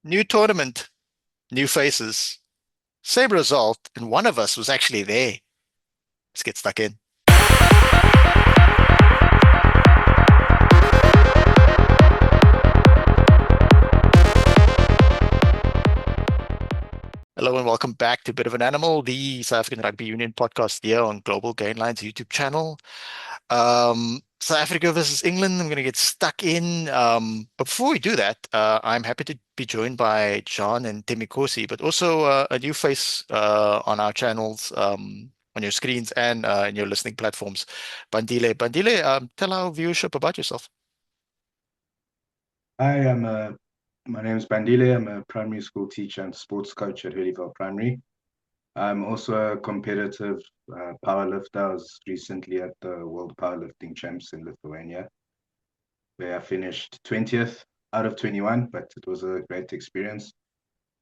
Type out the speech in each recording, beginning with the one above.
New tournament, new faces, same result, and one of us was actually there. Let's get stuck in. Hello and welcome back to Bit of an Animal, the South African Rugby Union podcast here on Global Gainline's YouTube channel. South Africa versus England, I'm going to get stuck in. But before we do that, I'm happy to be joined by John and Temikosi, but also a new face on our channels, on your screens and in your listening platforms. Bandile. Bandile, tell our viewership about yourself. Hi, my name is Bandile. I'm a primary school teacher and sports coach at Hurleyville Primary. I'm also a competitive powerlifter. I was recently at the World Powerlifting Champs in Lithuania, where I finished 20th out of 21, but it was a great experience.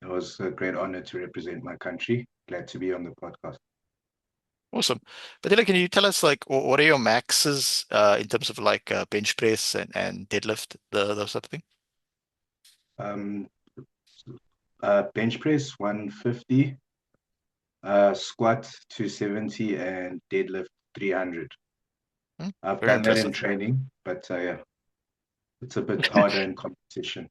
It was a great honor to represent my country. Glad to be on the podcast. Awesome. Bandile, can you tell us like what are your maxes in terms of like bench press and deadlift, those type of thing? Um, Bench press 150, squat 270, and deadlift 300. Hmm, I've very done that in impressive. training, but yeah, it's a bit harder in competition.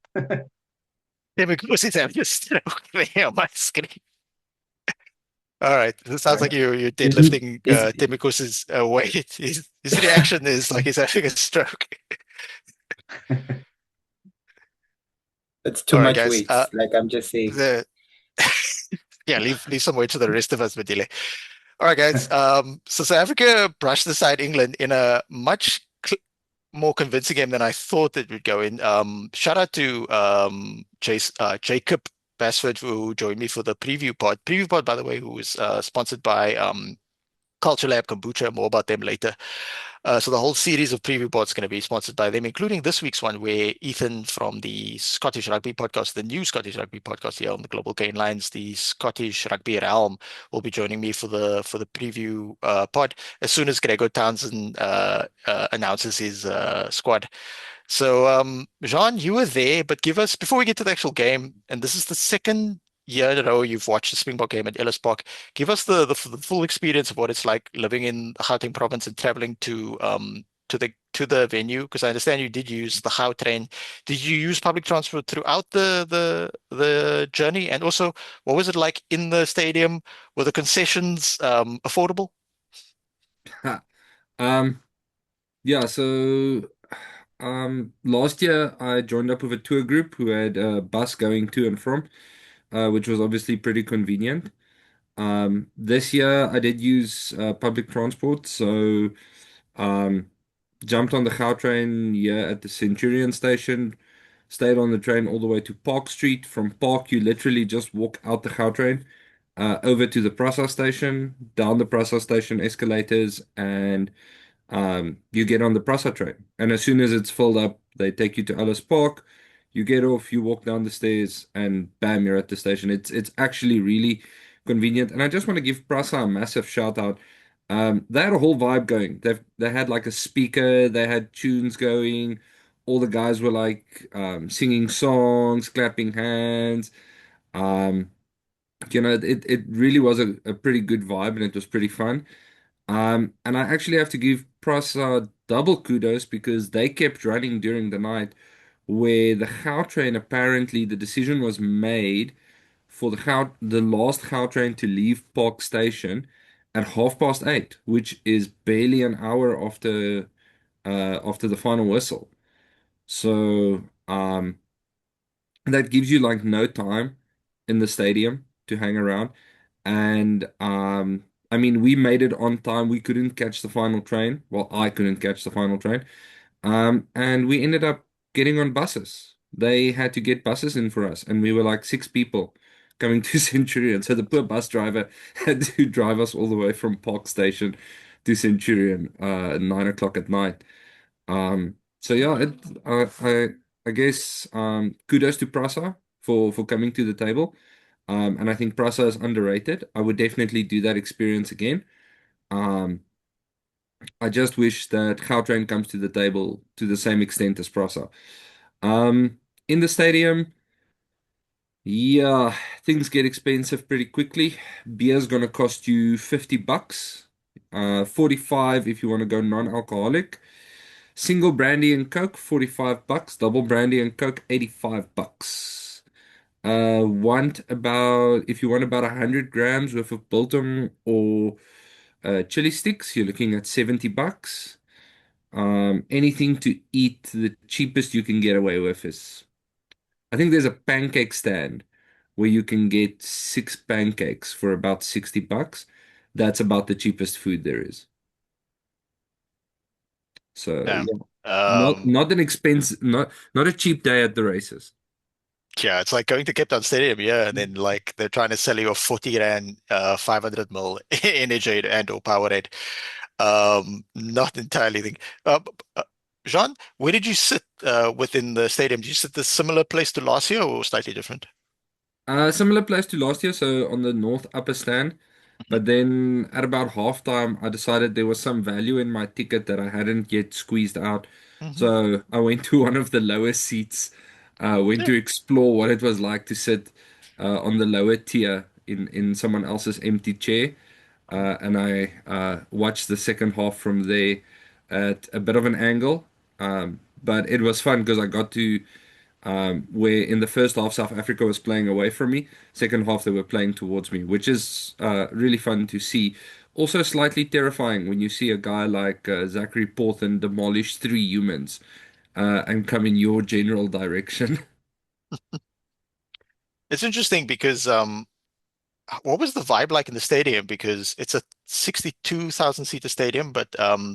Yeah, because it's having a stroke there on my screen. All right. It sounds like Right? you're Isn't deadlifting is Timikus's weight. His reaction is like he's having a stroke. it's too All right, much guys. weight. Like I'm just saying. The yeah, leave some weight to the rest of us, Badile. All right, guys. So South Africa brushed aside England in a much more convincing game than I thought it would go in. Shout out to Jacob Basford who joined me for the preview pod. Preview pod, by the way, who was sponsored by Culture Lab Kombucha. More about them later. So the whole series of preview pods is going to be sponsored by them, including this week's one where Ethan from the Scottish Rugby podcast, the new Scottish Rugby podcast here on the Global Gain Lines, the Scottish Rugby Realm, will be joining me for the preview pod as soon as Gregor Townsend announces his squad. So, Jean, you were there, but give us, before we get to the actual game, and this is the second year in a row you've watched the Springbok game at Ellis Park. Give us the full experience of what it's like living in Gauteng province and traveling to the venue, because I understand you did use the Gautrain. Did you use public transport throughout the journey? And also, what was it like in the stadium? Were the concessions affordable? Um, yeah, so last year I joined up with a tour group who had a bus going to and from, which was obviously pretty convenient. This year I did use public transport, so um jumped on the Gautrain here at the Centurion station, stayed on the train all the way to Park Street. From Park, you literally just walk out the Gautrain, over to the Prasa station, down the Prasa station escalators, and you get on the Prasa train. And as soon as it's filled up, they take you to Ellis Park. You get off, you walk down the stairs, and bam, you're at the station. It's actually really convenient. And I just want to give Prasa a massive shout out. They had a whole vibe going. They had like a speaker, they had tunes going. All the guys were like singing songs, clapping hands. Um, it really was a pretty good vibe and it was pretty fun. And I actually have to give Prasa double kudos because they kept running during the night, where the Gautrain apparently the decision was made for the last Gautrain to leave Park Station at 8:30, which is barely an hour after the final whistle. So that gives you like no time in the stadium to hang around. And I mean, we made it on time. We couldn't catch the final train. Well, I couldn't catch the final train. And we ended up getting on buses. They had to get buses in for us, and we were like six people coming to Centurion. So the poor bus driver had to drive us all the way from Park Station to Centurion, 9 o'clock at night. So yeah, I guess kudos to Prasa for coming to the table. And I think Prasa is underrated. I would definitely do that experience again. Um, I just wish that Gautrain comes to the table to the same extent as Prasa. Um, in the stadium, Yeah, things get expensive pretty quickly. Beer's gonna cost you $50. 45 if you want to go non-alcoholic. Single brandy and Coke, $45. Double brandy and Coke, $85. Want about if you want about 100 grams worth of biltong or chili sticks, you're looking at $70. Anything to eat, the cheapest you can get away with is I think there's a pancake stand where you can get six pancakes for about $60. That's about the cheapest food there is. So Yeah. yeah, not Um, not an expense, not a cheap day at the races. yeah, it's like going to Cape Town Stadium, yeah, and then like they're trying to sell you a 40 rand 500 ml energy and or Powerade. Not entirely thing. Jean, where did you sit within the stadium? Did you sit the similar place to last year or slightly different? Similar place to last year, so on the north upper stand. Mhm. But then at about halftime, I decided there was some value in my ticket that I hadn't yet squeezed out. Mhm. So I went to one of the lower seats, went Yeah. to explore what it was like to sit on the lower tier in someone else's empty chair. And I watched the second half from there at a bit of an angle. But it was fun because I got to where in the first half South Africa was playing away from me, second half they were playing towards me, which is really fun to see. Also slightly terrifying when you see a guy like Zachary Porthen demolish three humans and come in your general direction. It's interesting because what was the vibe like in the stadium? Because it's a 62,000 seater stadium, but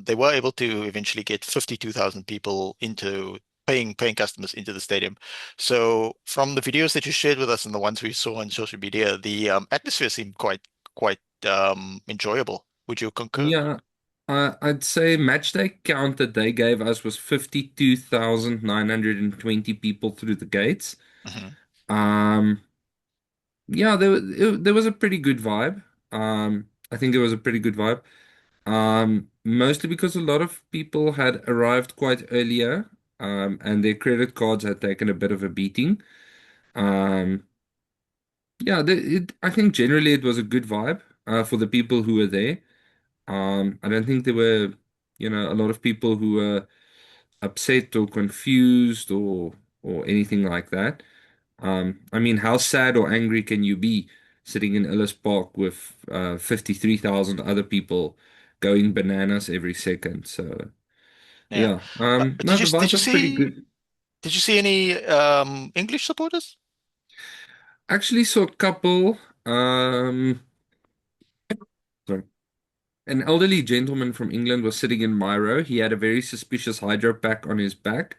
they were able to eventually get 52,000 people into paying customers into the stadium. So from the videos that you shared with us and the ones we saw on social media, the atmosphere seemed quite enjoyable. Would you concur? Yeah, I'd say match day count that they gave us was 52,920 people through the gates. Hmm. Um, yeah, there was a pretty good vibe. I think it was a pretty good vibe. Mostly because a lot of people had arrived quite earlier, and their credit cards had taken a bit of a beating. Um, yeah, I think generally it was a good vibe, for the people who were there. I don't think there were, a lot of people who were upset or confused or anything like that. I mean, how sad or angry can you be sitting in Ellis Park with 53,000 other people going bananas every second? So, Yeah. yeah. No, Did you the vibe was pretty good. did you see any English supporters? Actually, saw a couple. Sorry. An elderly gentleman from England was sitting in my row. He had a very suspicious hydro pack on his back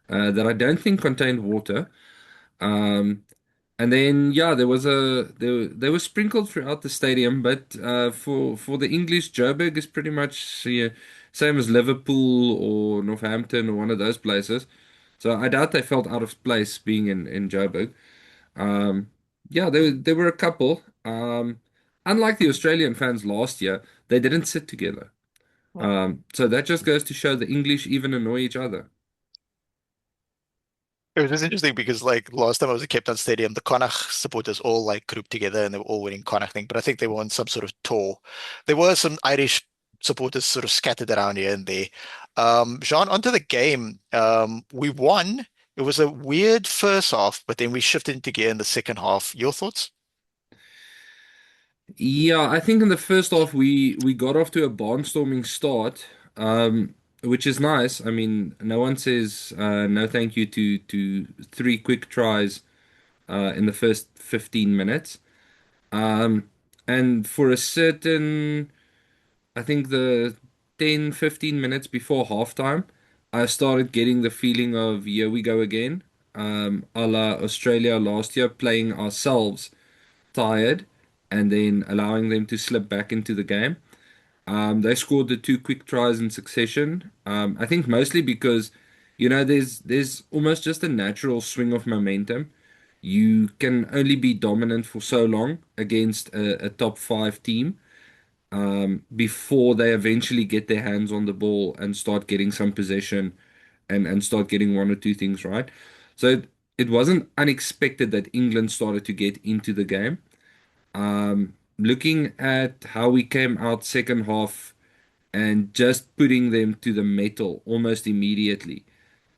that I don't think contained water. Um, And then yeah, they were sprinkled throughout the stadium, but for the English, Joburg is pretty much same as Liverpool or Northampton or one of those places. So I doubt they felt out of place being in Joburg. Um, yeah, there were a couple. Unlike the Australian fans last year, they didn't sit together. So that just goes to show the English even annoy each other. It was just interesting because like last time I was at Cape Town Stadium, the Connacht supporters all like grouped together and they were all wearing Connacht thing, but I think they were on some sort of tour. There were some Irish supporters sort of scattered around here and there. Jean, onto the game. We won. It was a weird first half, but then we shifted into gear in the second half. Your thoughts? Yeah, I think in the first half we got off to a barnstorming start, which is nice. I mean, no one says no thank you to three quick tries in the first 15 minutes. Um, and for a certain, I think the 10, 15 minutes before halftime, I started getting the feeling of here we go again. A la Australia last year, playing ourselves tired and then allowing them to slip back into the game. They scored the two quick tries in succession. I think mostly because, there's almost just a natural swing of momentum. You can only be dominant for so long against a top five team before they eventually get their hands on the ball and start getting some possession and start getting one or two things right. So it wasn't unexpected that England started to get into the game. Looking at how we came out second half and just putting them to the metal almost immediately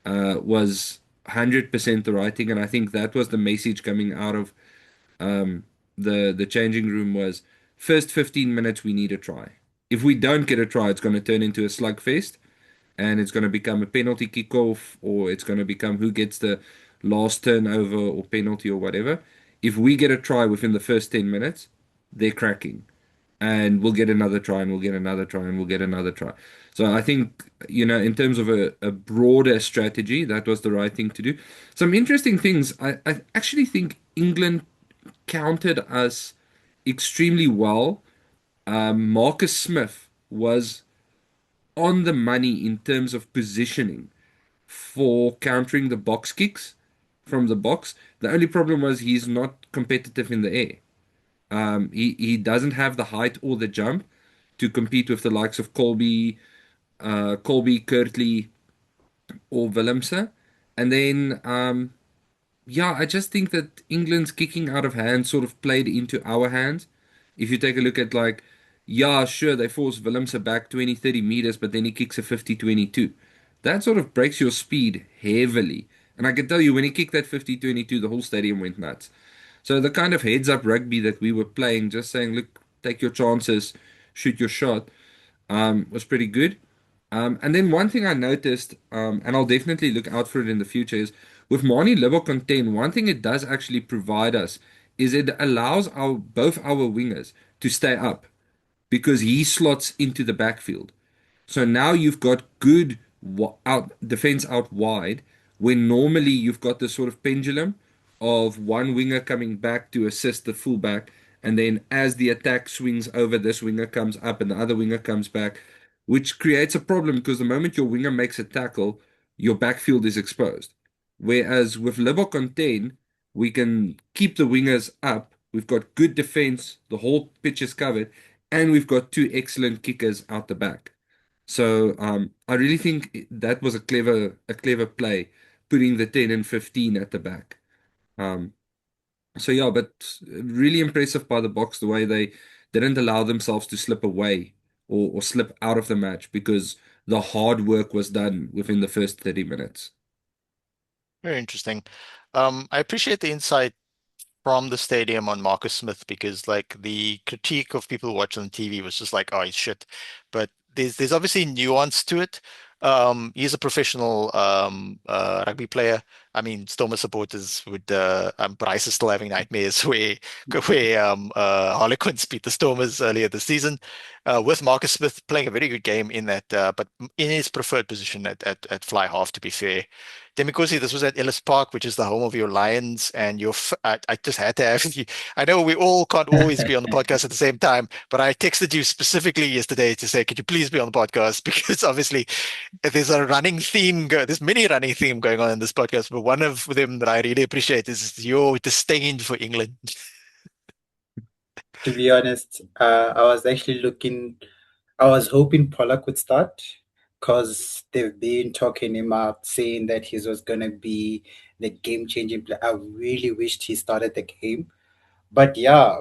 was 100% the right thing. And I think that was the message coming out of the changing room was first 15 minutes we need a try. If we don't get a try, it's going to turn into a slugfest and it's going to become a penalty kickoff or it's going to become who gets the last turnover or penalty or whatever. If we get a try within the first 10 minutes, they're cracking. And we'll get another try and we'll get another try and we'll get another try. So I think, in terms of a broader strategy, that was the right thing to do. Some interesting things. I actually think England countered us extremely well. Marcus Smith was on the money in terms of positioning for countering the box kicks from the box. The only problem was he's not competitive in the air. He doesn't have the height or the jump to compete with the likes of Colby, Kirtley, or Willemse. And then yeah, I just think that England's kicking out of hand sort of played into our hands. If you take a look at yeah, sure, they force Willemse back 20, 30 meters, but then he kicks a 50-22. That sort of breaks your speed heavily. And I can tell you, when he kicked that 50-22, the whole stadium went nuts. So the kind of heads-up rugby that we were playing, just saying, look, take your chances, shoot your shot, was pretty good. And then one thing I noticed, and I'll definitely look out for it in the future, is with Mani Libokonten, one thing it does actually provide us is it allows both our wingers to stay up because he slots into the backfield. So now you've got good out defense out wide, when normally you've got this sort of pendulum of one winger coming back to assist the fullback, and then as the attack swings over, this winger comes up and the other winger comes back, which creates a problem because the moment your winger makes a tackle, your backfield is exposed. Whereas with Libokonten, we can keep the wingers up. We've got good defense, the whole pitch is covered, and we've got two excellent kickers out the back. So I really think that was a clever play, putting the 10 and 15 at the back. Um, so yeah, but really impressive by the Boks the way they didn't allow themselves to slip away or slip out of the match because the hard work was done within the first 30 minutes. Very interesting. I appreciate the insight from the stadium on Marcus Smith because like the critique of people watching on TV was just like, oh, he's shit. But there's obviously nuance to it. He's a professional rugby player. I mean, Stormer supporters would Bryce is still having nightmares where Harlequins beat the Stormers earlier this season. With Marcus Smith playing a very good game in that, but in his preferred position at fly half, to be fair. Demikosi, this was at Ellis Park, which is the home of your Lions, and I just had to have you. I know we all can't always be on the podcast at the same time, but I texted you specifically yesterday to say, could you please be on the podcast? Because obviously there's a running theme, there's many running theme going on in this podcast, but one of them that I really appreciate is your disdain for England. To be honest, I was hoping Pollock would start because they've been talking him up, saying that he was going to be the game-changing player. I really wished he started the game. But yeah,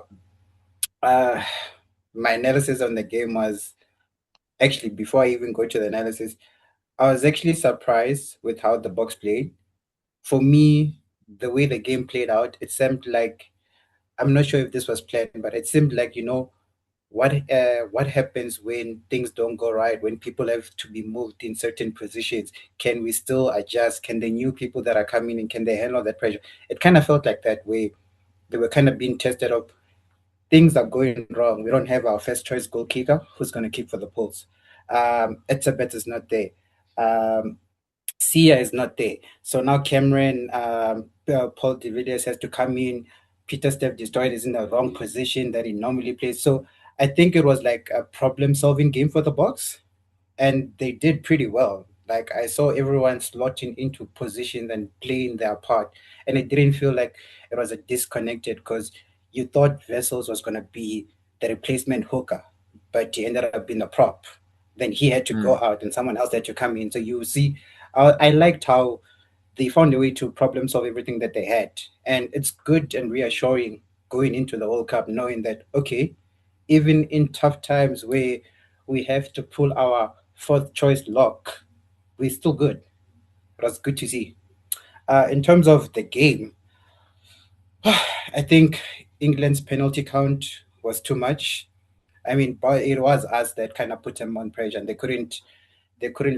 uh, my analysis on the game was actually, before I even go to the analysis, I was actually surprised with how the Boks played. For me, the way the game played out, it seemed like, I'm not sure if this was planned, but it seemed like, what happens when things don't go right, when people have to be moved in certain positions? Can we still adjust? Can the new people that are coming in, can they handle that pressure? It kind of felt like that way. They were kind of being tested up. Things are going wrong. We don't have our first choice goal kicker who's going to kick for the Pulse. Etzebeth is not there. um, Sia is not there. So now Cameron, Paul de Villiers has to come in. Peter Steph Destroyed is in the wrong position that he normally plays. So I think it was like a problem-solving game for the Boks, and they did pretty well. Like I saw everyone slotting into positions and playing their part, and it didn't feel like it was a disconnected because you thought Vessels was going to be the replacement hooker, but he ended up being a prop. Then he had to go out, and someone else had to come in. So you see, I liked how they found a way to problem solve everything that they had. And it's good and reassuring going into the World Cup, knowing that, okay, even in tough times where we have to pull our fourth choice lock, we're still good. It was good to see. In terms of the game, I think England's penalty count was too much. I mean, but it was us that kind of put them on pressure, and they couldn't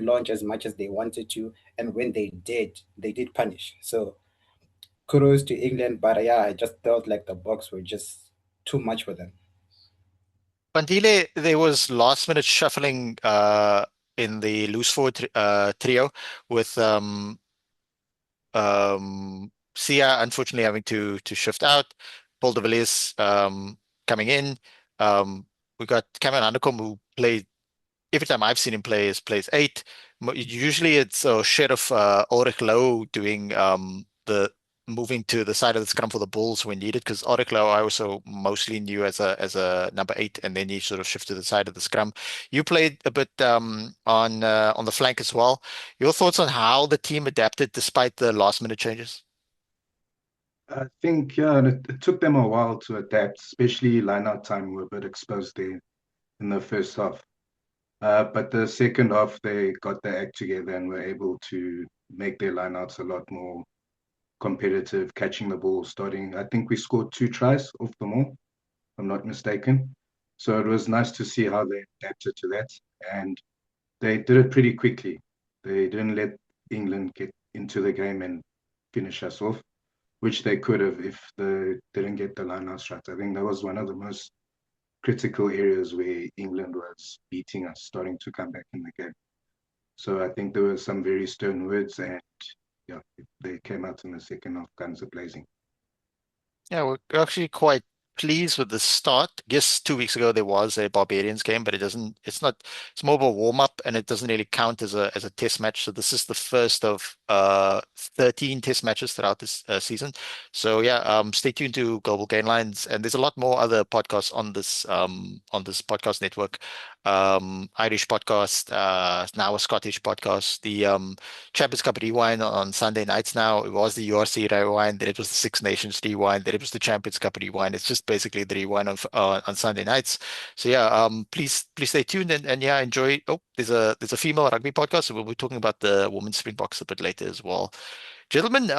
launch as much as they wanted to, and when they did punish. So kudos to England, but yeah, I just felt like the Box were just too much for them. Bandile, there was last minute shuffling in the loose forward trio with Sia unfortunately having to shift out, Paul de Villiers coming in. We got Cameron Andercombe who played every time I've seen him play is plays eight. Usually it's Sheriff Ulrich Low doing the moving to the side of the scrum for the Bulls when needed because Ulrich Low I also mostly knew as a number eight and then he sort of shifted to the side of the scrum. You played a bit on the flank as well. Your thoughts on how the team adapted despite the last minute changes? I think, yeah, and it took them a while to adapt, especially line-out time were a bit exposed there in the first half. But the second half, they got their act together and were able to make their lineouts a lot more competitive, catching the ball, starting. I think we scored 2 tries off the maul, if I'm not mistaken. So it was nice to see how they adapted to that. And they did it pretty quickly. They didn't let England get into the game and finish us off, which they could have if they didn't get the lineouts right. I think that was one of the most critical areas where England was beating us, starting to come back in the game. So I think there were some very stern words, and yeah, they came out in the second half guns blazing. Yeah, we're actually quite pleased with the start. Guess 2 weeks ago there was a Barbarians game, but it's more of a warm up and it doesn't really count as a test match. So this is the first of 13 test matches throughout this season. So yeah, stay tuned to Global Gainlines and there's a lot more other podcasts on this podcast network. Irish podcast, now a Scottish podcast, the Champions Cup rewind on Sunday nights now. It was the URC rewind, then it was the Six Nations rewind, then it was the Champions Cup rewind. It's just basically the rewind on Sunday nights. So yeah, please stay tuned and yeah, enjoy. Oh, there's a female rugby podcast, so we'll be talking about the Women's Springboks a bit later as well. Gentlemen,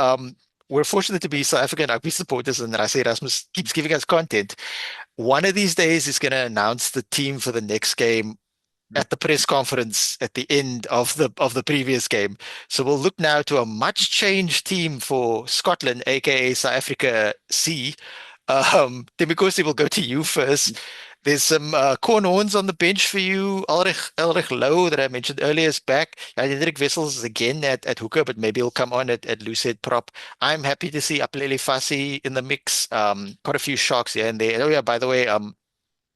we're fortunate to be South African rugby supporters, and I say Erasmus keeps giving us content. One of these days, he's going to announce the team for the next game at the press conference at the end of the previous game. So we'll look now to a much changed team for Scotland, aka South Africa C. Demikosi will go to you first. There's some Corn Horns on the bench for you. Ulrich Low that I mentioned earlier is back. Hendrik Wessels is again at hooker, but maybe he'll come on at loosehead prop. I'm happy to see Apelele Fassi in the mix. Quite a few sharks here and there. Oh yeah, by the way,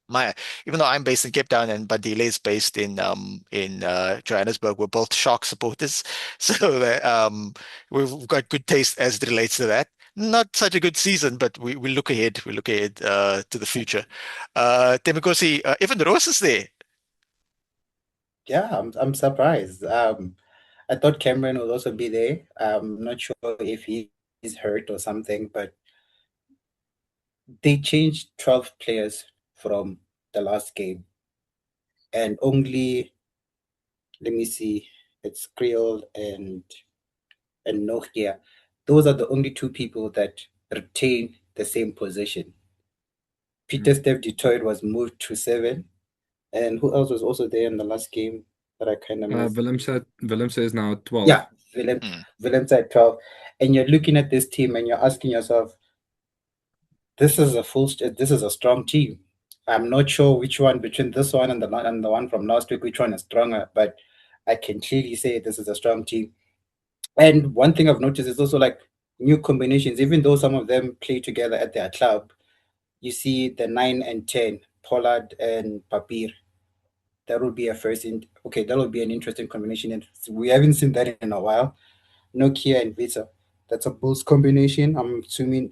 my even though I'm based in Cape Town and Bandile is based in Johannesburg, we're both Shark supporters, so we've got good taste as it relates to that. Not such a good season, but we look ahead. We look ahead to the future. Temikosi, Evan Roos is there. Yeah, I'm surprised. I thought Cameron would also be there. I'm not sure if he's hurt or something, but they changed 12 players from the last game, and only, let me see, it's Creole and Nokia. Those are the only two people that retain the same position. Peter Steph Detroit was moved to 7, and who else was also there in the last game that I kind of missed? Willemse is now at 12. Yeah, Willem's at 12, and you're looking at this team and you're asking yourself, this is a strong team. I'm not sure which one between this one and the one from last week, which one is stronger, but I can clearly say this is a strong team. And one thing I've noticed is also like new combinations, even though some of them play together at their club. You see the 9 and 10, Pollard and Papir. That will be that will be an interesting combination. And we haven't seen that in a while. Nokia and Vita. That's a Bulls combination. I'm assuming,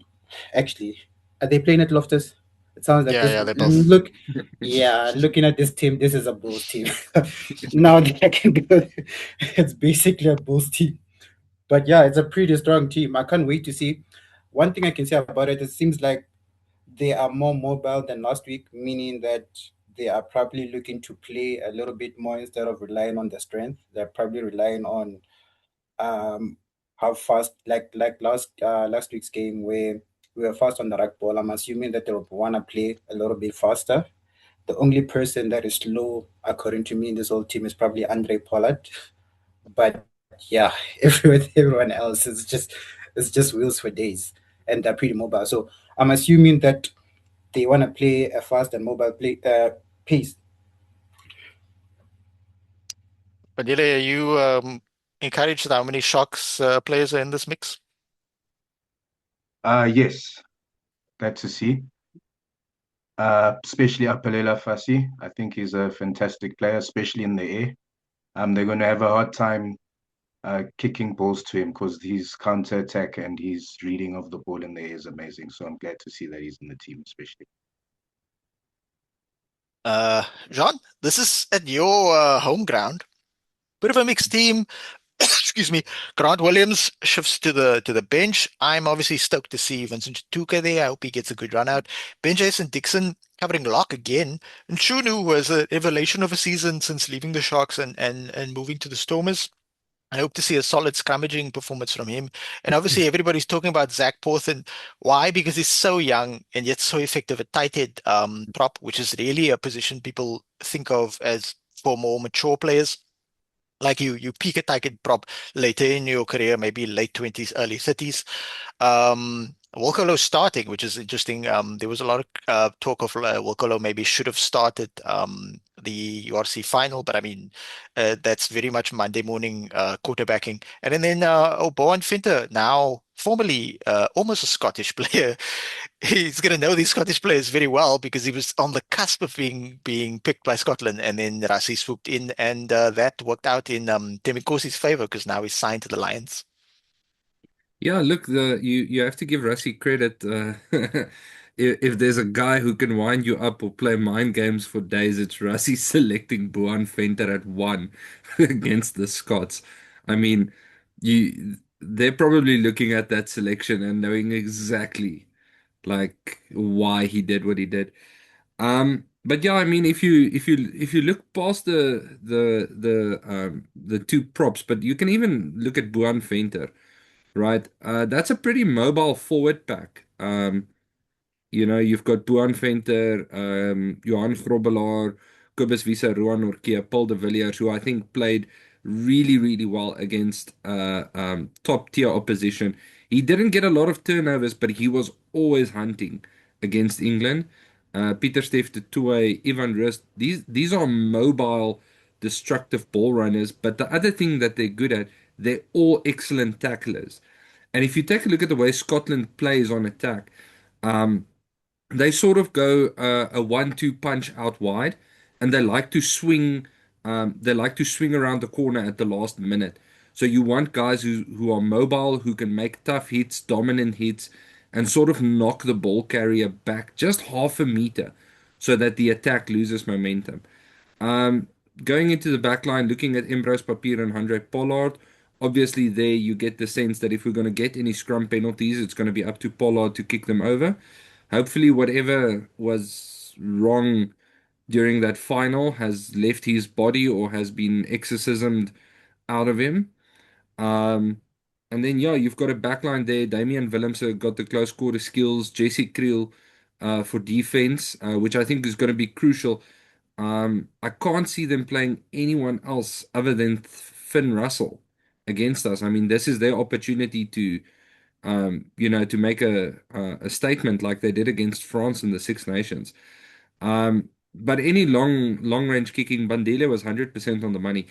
actually, are they playing at Loftus? It sounds like this. Yeah, they both. Looking at this team, this is a Bulls team. Now that I can go, it's basically a Bulls team. But yeah, it's a pretty strong team. I can't wait to see. One thing I can say about it, it seems like they are more mobile than last week, meaning that they are probably looking to play a little bit more instead of relying on their strength. They're probably relying on um how fast, like last week's game where we were fast on the rug ball. I'm assuming that they'll wanna play a little bit faster. The only person that is slow, according to me, in this whole team is probably Andre Pollard. But yeah, everyone else is just wheels for days, and they're pretty mobile. So I'm assuming that they want to play a fast and mobile pace. Bandile, are you encouraged how many Sharks players are in this mix? Yes, glad to see. Especially Apalela Fassi. I think he's a fantastic player, especially in the air. They're going to have a hard time kicking balls to him because his counter attack and his reading of the ball in the air is amazing. So I'm glad to see that he's in the team, especially. John, this is at your home ground. Bit of a mixed team. Excuse me. Grant Williams shifts to the bench. I'm obviously stoked to see Vincent Tuka there. I hope he gets a good run out. Ben Jason Dixon covering lock again. And Shunu was a revelation of a season since leaving the Sharks and moving to the Stormers. I hope to see a solid scrummaging performance from him. And obviously, everybody's talking about Zach Porthen. Why? Because he's so young and yet so effective at tight head prop, which is really a position people think of as for more mature players. Like you peak at tight head prop later in your career, maybe late 20s, early 30s. Wolkolo starting, which is interesting. There was a lot of talk of Wolkolo maybe should have started the URC final, but I mean, that's very much Monday morning quarterbacking. And then Bowen Finter, now formerly almost a Scottish player, he's going to know these Scottish players very well because he was on the cusp of being picked by Scotland, and then Rassie swooped in, and that worked out in Temikosi's favor because now he's signed to the Lions. Yeah, look, the you have to give Rassie credit. If there's a guy who can wind you up or play mind games for days, it's Rassie selecting Boan Venter at one against the Scots. I mean, they're probably looking at that selection and knowing exactly like why he did what he did. But yeah, I mean, if you look past the two props, but you can even look at Boan Venter. Right. That's a pretty mobile forward pack. You've got Boan Venter, Johan Grobbelaar, Kobus Wiese, Roan Orkee, Paul de Villiers, who I think played really, really well against top tier opposition. He didn't get a lot of turnovers, but he was always hunting against England. Pieter Steph de Toey, Ivan Rust, these are mobile, destructive ball runners. But the other thing that they're good at, they're all excellent tacklers. And if you take a look at the way Scotland plays on attack, um, they sort of go a 1-2 punch out wide, and they like to swing. They like to swing around the corner at the last minute. So you want guys who are mobile, who can make tough hits, dominant hits, and sort of knock the ball carrier back just half a meter, so that the attack loses momentum. Um, Going into the back line, looking at Embrose Papier and Andre Pollard, obviously there you get the sense that if we're going to get any scrum penalties, it's going to be up to Pollard to kick them over. Hopefully, whatever was wrong during that final has left his body or has been exorcismed out of him. Um, and then, yeah, you've got a backline there. Damian Willemse got the close quarter skills. Jesse Creel for defense, which I think is going to be crucial. I can't see them playing anyone else other than Finn Russell against us. I mean, this is their opportunity to make a statement like they did against France in the Six Nations. But any long range kicking, Bandile was 100% on the money.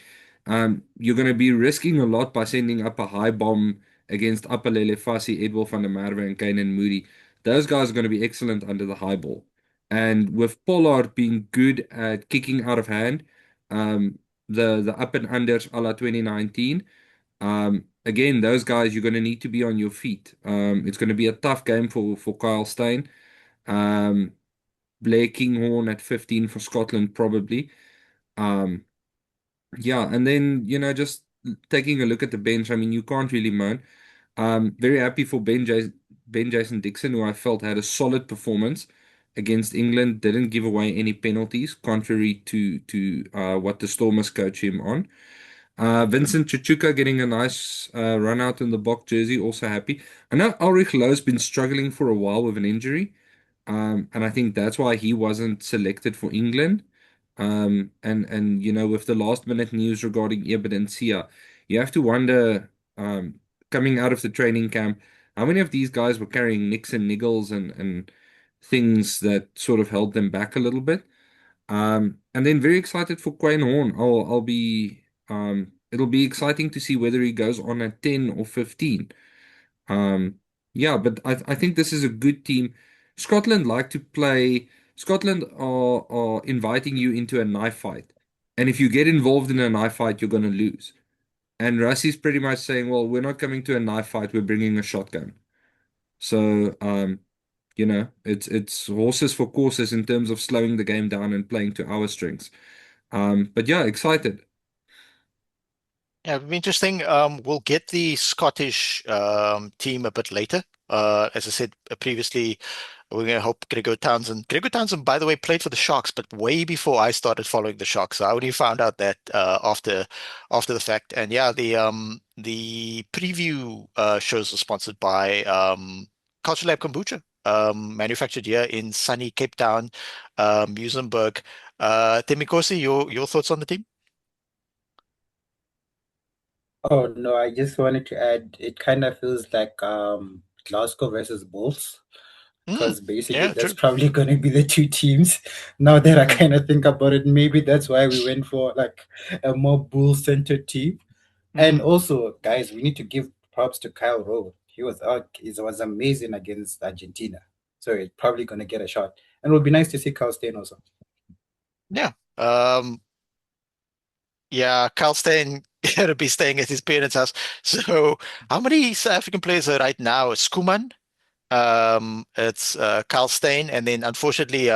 You're going to be risking a lot by sending up a high bomb against Apalele Fassi, Edwin van der Merwe, and Kanan Moody. Those guys are going to be excellent under the high ball. And with Pollard being good at kicking out of hand, um, the up and unders a la 2019, again, those guys, you're going to need to be on your feet. It's going to be a tough game for Kyle Steyn. Um, Blair Kinghorn at 15 for Scotland, probably. Um, yeah, and then, just taking a look at the bench, I mean, you can't really moan. Very happy for Ben Jason Dixon, who I felt had a solid performance against England, didn't give away any penalties, contrary to what the Stormers coach him on. Vincent Chichuka getting a nice run out in the Bok jersey, also happy. I know Ulrich Loh's been struggling for a while with an injury, and I think that's why he wasn't selected for England. And with the last minute news regarding Evidencia, you have to wonder, coming out of the training camp, how many of these guys were carrying nicks and niggles and things that sort of held them back a little bit. And then very excited for Quayne Horn. I'll be it'll be exciting to see whether he goes on at 10 or 15. Um, yeah, but I think this is a good team. Scotland like to play. Scotland are inviting you into a knife fight. And if you get involved in a knife fight, you're going to lose. And Rassie's pretty much saying, well, we're not coming to a knife fight, we're bringing a shotgun. So, it's horses for courses in terms of slowing the game down and playing to our strengths. But yeah, excited. Yeah, it'll be interesting. We'll get the Scottish team a bit later. As I said previously, we're going to hope Gregor Townsend. Gregor Townsend, by the way, played for the Sharks, but way before I started following the Sharks. So I only found out that after the fact. And yeah, the preview shows are sponsored by Culture Lab Kombucha, manufactured here in sunny Cape Town, Muizenberg. Temikosi, your thoughts on the team? Oh no, I just wanted to add, it kind of feels like Glasgow versus Bulls, Mm, because basically yeah, that's true. probably going to be the two teams. Now that I Mm, kind of think about it, maybe that's why we went for like a more bull-centered team. And mm. also, guys, we need to give props to Kyle Rowe. He was amazing against Argentina. So he's probably going to get a shot. And it would be nice to see Kyle Stain also. Yeah. Yeah, Carl Steyn gonna be staying at his parents' house. So how many South African players are right now? Skuman, it's Carl Steyn, and then unfortunately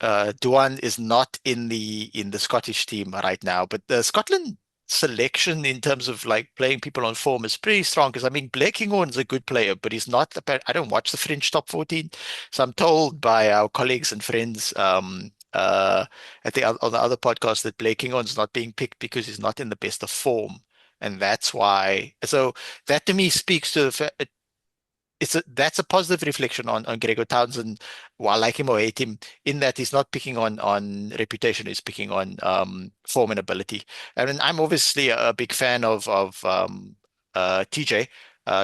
Duan is not in the Scottish team right now, but the Scotland selection in terms of like playing people on form is pretty strong because I mean Blake Kinghorn's a good player, but he's not. I don't watch the French top 14, so I'm told by our colleagues and friends on the other podcast that Blake Kinghorn's not being picked because he's not in the best of form, and that's why. So that to me speaks to the fact that's a positive reflection on Gregor Townsend. While I like him or hate him, in that he's not picking on reputation, he's picking on form and ability. And then I'm obviously a big fan of TJ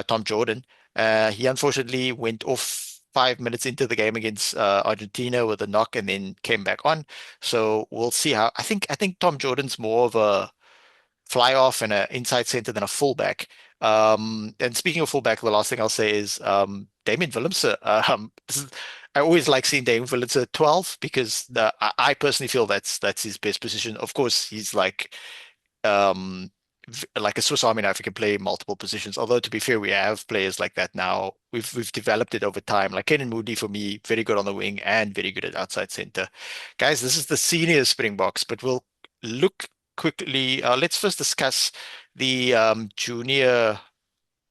Tom Jordan. He unfortunately went off 5 minutes into the game against Argentina with a knock and then came back on. So we'll see how. I think Tom Jordan's more of a fly off and an inside center than a fullback. And speaking of fullback, the last thing I'll say is Damien Willemse. I always like seeing Damien Willemse at 12 because I personally feel that's his best position. Of course, he's um, like a Swiss Army knife who can play multiple positions. Although to be fair, we have players like that now. We've developed it over time. Like Kenan Moody for me, very good on the wing and very good at outside center. Guys, this is the senior Springboks, but we'll look quickly. Let's first discuss the Junior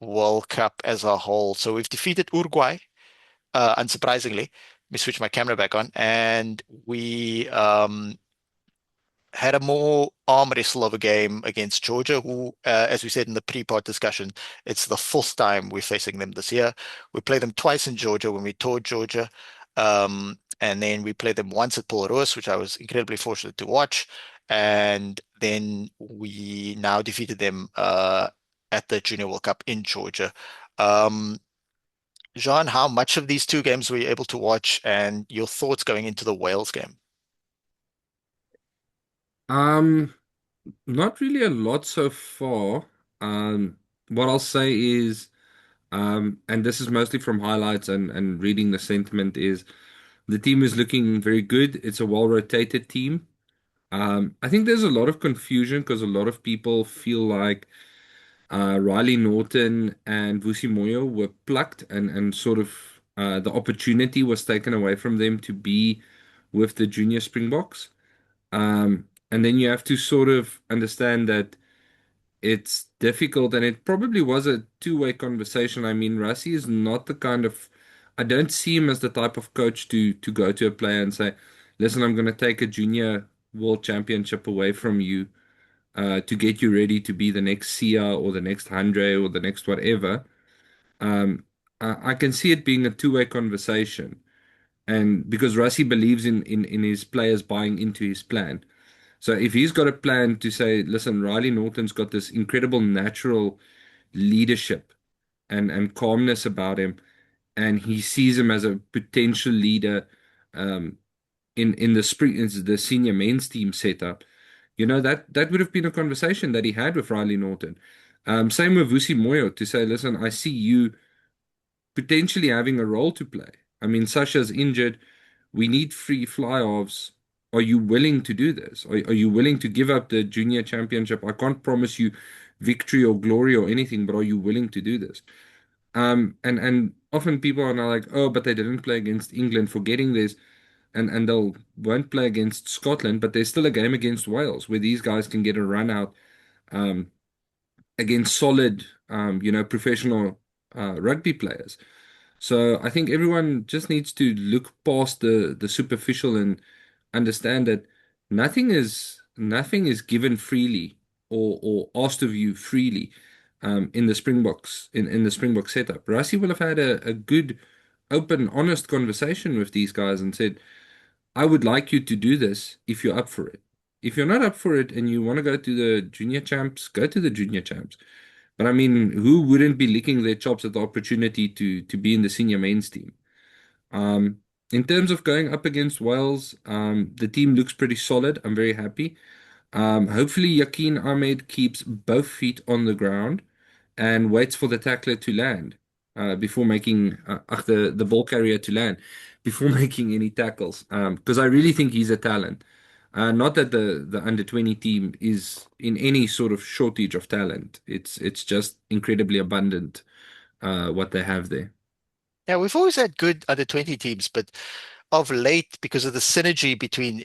World Cup as a whole. So we've defeated Uruguay, unsurprisingly. Let me switch my camera back on, and we had a more arm wrestle of a game against Georgia, who, as we said in the pre-part discussion, it's the fourth time we're facing them this year. We played them twice in Georgia when we toured Georgia. And then we played them once at Paul Roos, which I was incredibly fortunate to watch. And then we now defeated them at the Junior World Cup in Georgia. Um, Jean, how much of these two games were you able to watch and your thoughts going into the Wales game? Um, Not really a lot so far. What I'll say is, and this is mostly from highlights and reading the sentiment, is the team is looking very good. It's a well rotated team. I think there's a lot of confusion because a lot of people feel like Riley Norton and Vusi Moyo were plucked and sort of the opportunity was taken away from them to be with the junior Springboks. And then you have to sort of understand that it's difficult, and it probably was a two-way conversation. I mean, Rassie is not the kind of, I don't see him as the type of coach to go to a player and say, listen, I'm going to take a junior world championship away from you to get you ready to be the next Sia or the next Andre or the next whatever. Um, I can see it being a two-way conversation, and because Rassie believes in his players buying into his plan. So if he's got a plan to say, listen, Riley Norton's got this incredible natural leadership and calmness about him, and he sees him as a potential leader um, in the senior men's team setup, that would have been a conversation that he had with Riley Norton. Same with Vusi Moyo to say, listen, I see you potentially having a role to play. I mean, Sasha's injured. We need free fly-offs. Are you willing to do this? Are you willing to give up the junior championship? I can't promise you victory or glory or anything, but are you willing to do this? And often people are now like, oh, but they didn't play against England, forgetting this, and they'll won't play against Scotland, but there's still a game against Wales where these guys can get a run out um, against solid, professional rugby players. So I think everyone just needs to look past the superficial and understand that nothing is given freely or asked of you freely in the Springboks in the Springbok setup. Rassie will have had a good, open, honest conversation with these guys and said, I would like you to do this if you're up for it. If you're not up for it and you want to go to the junior champs, go to the junior champs. But I mean, who wouldn't be licking their chops at the opportunity to be in the senior men's team? Um, in terms of going up against Wales, the team looks pretty solid. I'm very happy. Hopefully, Yakin Ahmed keeps both feet on the ground and waits for the tackler to land before making, the ball carrier to land before making any tackles. Because I really think he's a talent. Not that the under 20 team is in any sort of shortage of talent. It's just incredibly abundant what they have there. Yeah, we've always had good under 20 teams, but of late, because of the synergy between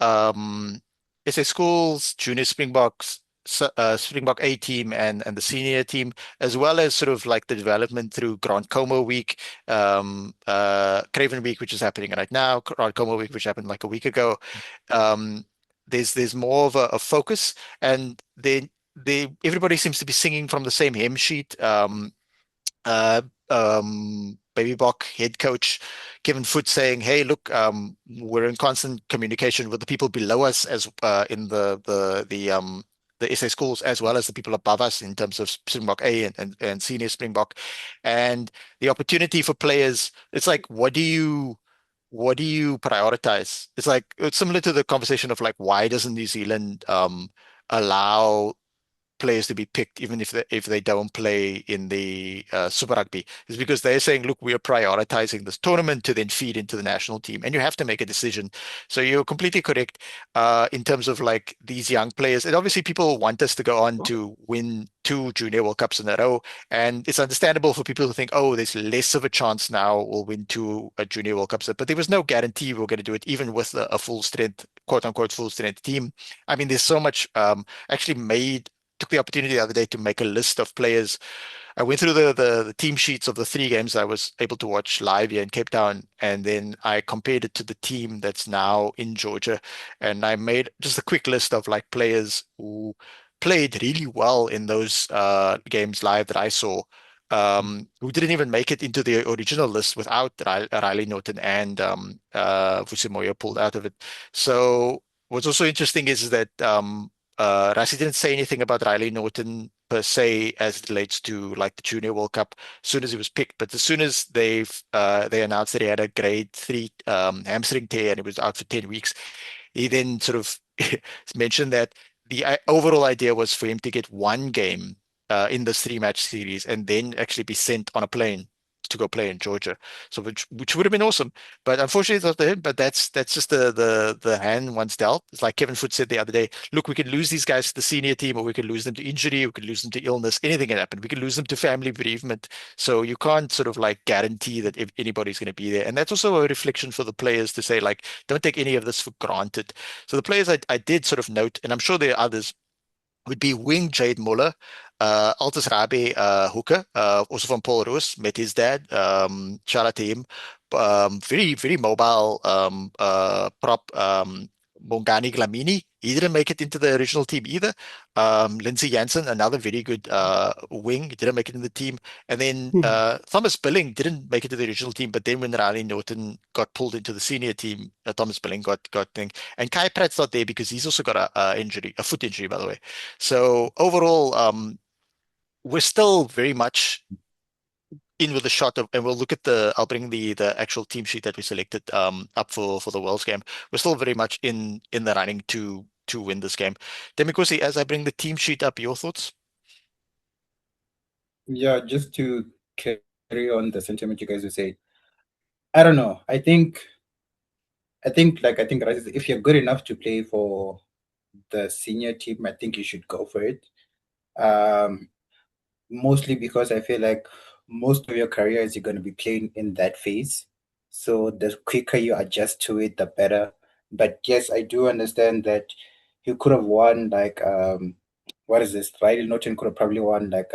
um, SA Schools, Junior Springboks, Springbok A team and the senior team, as well as sort of like the development through Grand Como Week, Craven Week, which is happening right now, Grand Como Week, which happened like a week ago. Um, there's more of a focus, and they everybody seems to be singing from the same hymn sheet. Uh, Baby Bok head coach Kevin Foot saying, "Hey, look, we're in constant communication with the people below us as in the SA schools as well as the people above us in terms of Springbok A and senior Springbok, and the opportunity for players. It's like, what do you prioritize? It's like it's similar to the conversation of like, why doesn't New Zealand allow players to be picked, even if they don't play in the Super Rugby, is because they're saying, look, we are prioritizing this tournament to then feed into the national team, and you have to make a decision. So you're completely correct in terms of like these young players, and obviously people want us to go on to win two Junior World Cups in a row, and it's understandable for people to think, oh, there's less of a chance now we'll win two Junior World Cups, but there was no guarantee we were going to do it, even with a full strength, quote unquote, full strength team. I mean, there's so much actually made took the opportunity the other day to make a list of players. I went through the team sheets of the three games I was able to watch live here in Cape Town, and then I compared it to the team that's now in Georgia, and I made just a quick list of like players who played really well in those games live that I saw. Who didn't even make it into the original list without Riley Norton and Vusi pulled out of it. So what's also interesting is that Rassie didn't say anything about Riley Norton per se as it relates to like the Junior World Cup as soon as he was picked. But as soon as they announced that he had a grade 3 hamstring tear and he was out for 10 weeks, he then sort of mentioned that the overall idea was for him to get one game in this 3-match series and then actually be sent on a plane to go play in Georgia. So which would have been awesome. But unfortunately it's not for him. But that's just the hand one's dealt. It's like Kevin Foot said the other day, look, we can lose these guys to the senior team, or we can lose them to injury, we can lose them to illness, anything can happen. We can lose them to family bereavement. So you can't sort of like guarantee that if anybody's going to be there. And that's also a reflection for the players to say, like, don't take any of this for granted. So the players I did sort of note, and I'm sure there are others, would be wing Jade Muller, Altus Rabe hooker, also from Paul Roos, met his dad. Shout out to him. Very, very mobile prop. Bongani Glamini, he didn't make it into the original team either. Lindsay Jansen, another very good wing, didn't make it in the team. And then Thomas Billing didn't make it to the original team, but then when Riley Norton got pulled into the senior team, Thomas Billing got thing. And Kai Pratt's not there because he's also got a injury, a foot injury, by the way. So overall, we're still very much in with a shot of, and we'll look at I'll bring the actual team sheet that we selected up for the Worlds game. We're still very much in the running to win this game. Demikosi, as I bring the team sheet up, your thoughts? Yeah, just to carry on the sentiment you guys were saying. I don't know. I think Raz, if you're good enough to play for the senior team, I think you should go for it. Um, Mostly because I feel like most of your career is you're going to be playing in that phase. So the quicker you adjust to it, the better. But yes, I do understand that he could have won like what is this? Riley Norton could have probably won like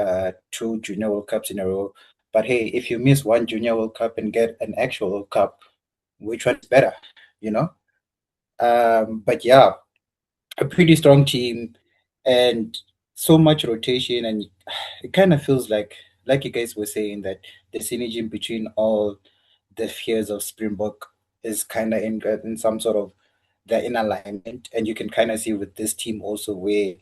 two junior World Cups in a row. But hey, if you miss one junior World Cup and get an actual World Cup, which one is better? You know? But yeah, a pretty strong team and so much rotation, and it kind of feels like you guys were saying, that the synergy between all the fears of Springbok is kind of in some sort of, they're in alignment. And you can kind of see with this team also, where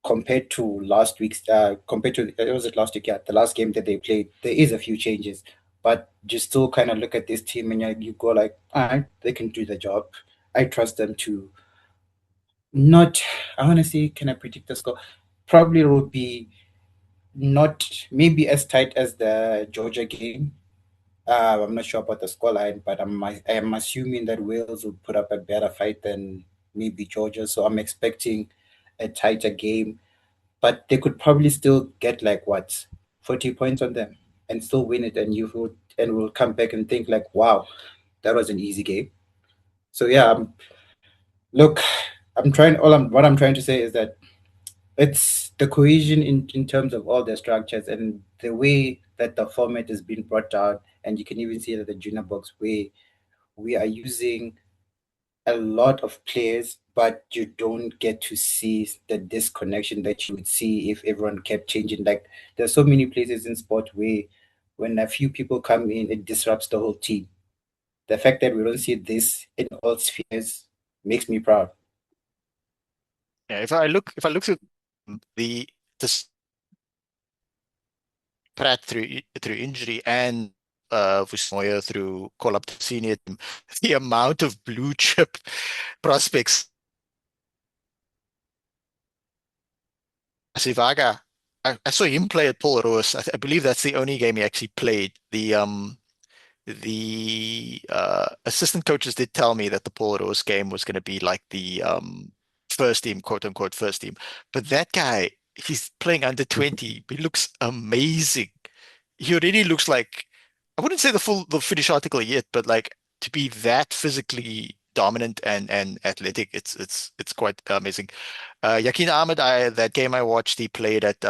compared to last week's compared to, was it last week, yeah, the last game that they played, there is a few changes, but you still kind of look at this team and you go like, all right, they can do the job. I trust them to not, I want to say, can I predict the score? Probably will be not maybe as tight as the Georgia game. I'm not sure about the scoreline, but I am assuming that Wales will put up a better fight than maybe Georgia. So I'm expecting a tighter game, but they could probably still get like what, 40 points on them and still win it. And you would, and we'll come back and think like, wow, that was an easy game. So yeah, look, what I'm trying to say is that it's the cohesion in terms of all the structures and the way that the format has been brought down. And you can even see that the junior box, where we are using a lot of players, but you don't get to see the disconnection that you would see if everyone kept changing. Like, there's so many places in sport where when a few people come in, it disrupts the whole team. The fact that we don't see this in all spheres makes me proud. Yeah, if I look at the this Pratt through injury and Moya through call up to senior team, the amount of blue chip prospects. Sivaga, I saw him play at Paul Roos. I believe that's the only game he actually played. The assistant coaches did tell me that the Paul Rose game was going to be like the first team, quote unquote, first team. But that guy, he's playing under 20. He looks amazing. He already looks like, I wouldn't say the finished article yet, but like to be that physically dominant and athletic, it's quite amazing. Yakin Ahmed, that game I watched, he played at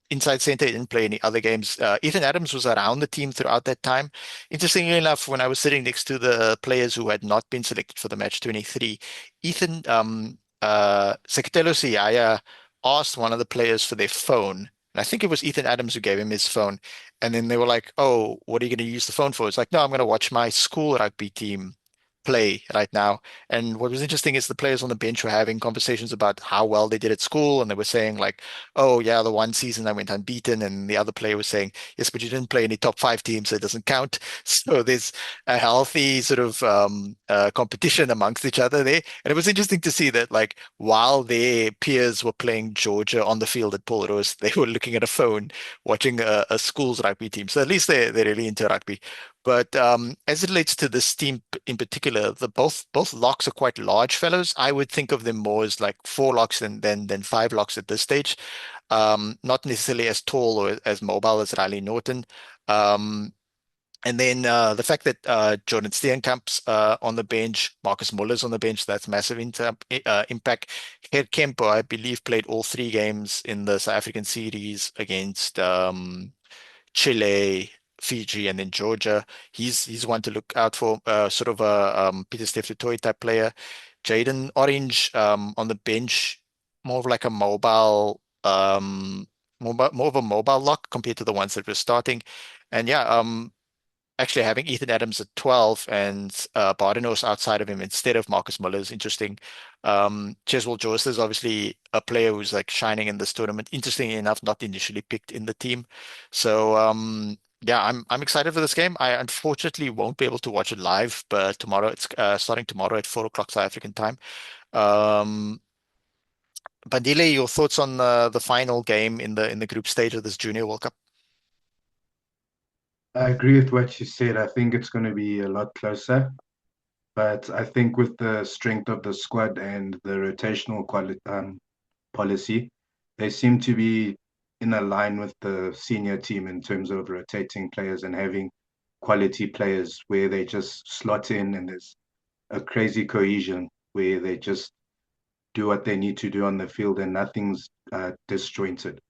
inside center. He didn't play any other games. Ethan Adams was around the team throughout that time. Interestingly enough, when I was sitting next to the players who had not been selected for the match 23, Ethan Sekatelo Siaya asked one of the players for their phone. And I think it was Ethan Adams who gave him his phone. And then they were like, "Oh, what are you going to use the phone for?" It's like, "No, I'm going to watch my school rugby team play right now. And what was interesting is the players on the bench were having conversations about how well they did at school, and they were saying like, "Oh yeah, the one season I went unbeaten," and the other player was saying, "Yes, but you didn't play any top five teams, so it doesn't count." So there's a healthy sort of competition amongst each other there, and it was interesting to see that like while their peers were playing Georgia on the field at Paul Roos, they were looking at a phone watching a school's rugby team. So at least they're really into rugby. But as it relates to this team in particular, the both locks are quite large fellows. I would think of them more as like four locks than five locks at this stage. Not necessarily as tall or as mobile as Riley Norton. Um, and then the fact that Jordan Steenkamp's on the bench, Marcus Muller's on the bench, that's massive impact. Ger Kempo, I believe, played all three games in the South African series against Chile, Fiji, and then Georgia. He's one to look out for, sort of a Peter Steph Toy type player. Jaden Orange on the bench, more of like a more of a mobile lock compared to the ones that were starting. And yeah, actually having Ethan Adams at 12 and Bardenos outside of him instead of Marcus Muller is interesting. Cheswell Joost is obviously a player who's like shining in this tournament. Interestingly enough, not initially picked in the team. So yeah, I'm excited for this game. I unfortunately won't be able to watch it live, but tomorrow it's starting tomorrow at 4 o'clock South African time. Um, Bandile, your thoughts on the final game in the group stage of this Junior World Cup? I agree with what you said. I think it's going to be a lot closer, but I think with the strength of the squad and the rotational policy, they seem to be in a line with the senior team in terms of rotating players and having quality players where they just slot in and there's a crazy cohesion where they just do what they need to do on the field and nothing's disjointed.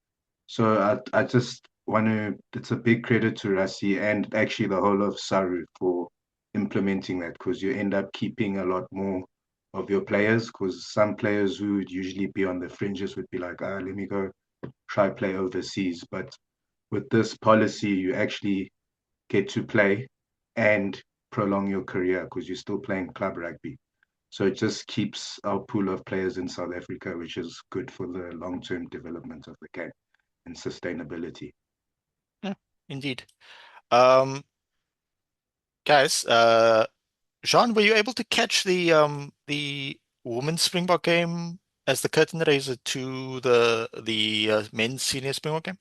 So I just want to, it's a big credit to Rassi and actually the whole of Saru for implementing that because you end up keeping a lot more of your players because some players who would usually be on the fringes would be like, let me go try play overseas. But with this policy, you actually get to play and prolong your career because you're still playing club rugby. So it just keeps our pool of players in South Africa, which is good for the long-term development of the game and sustainability. Yeah, indeed. Um, Guys, Jean, were you able to catch the Women's Springbok game as the curtain raiser to the men's senior Springbok game?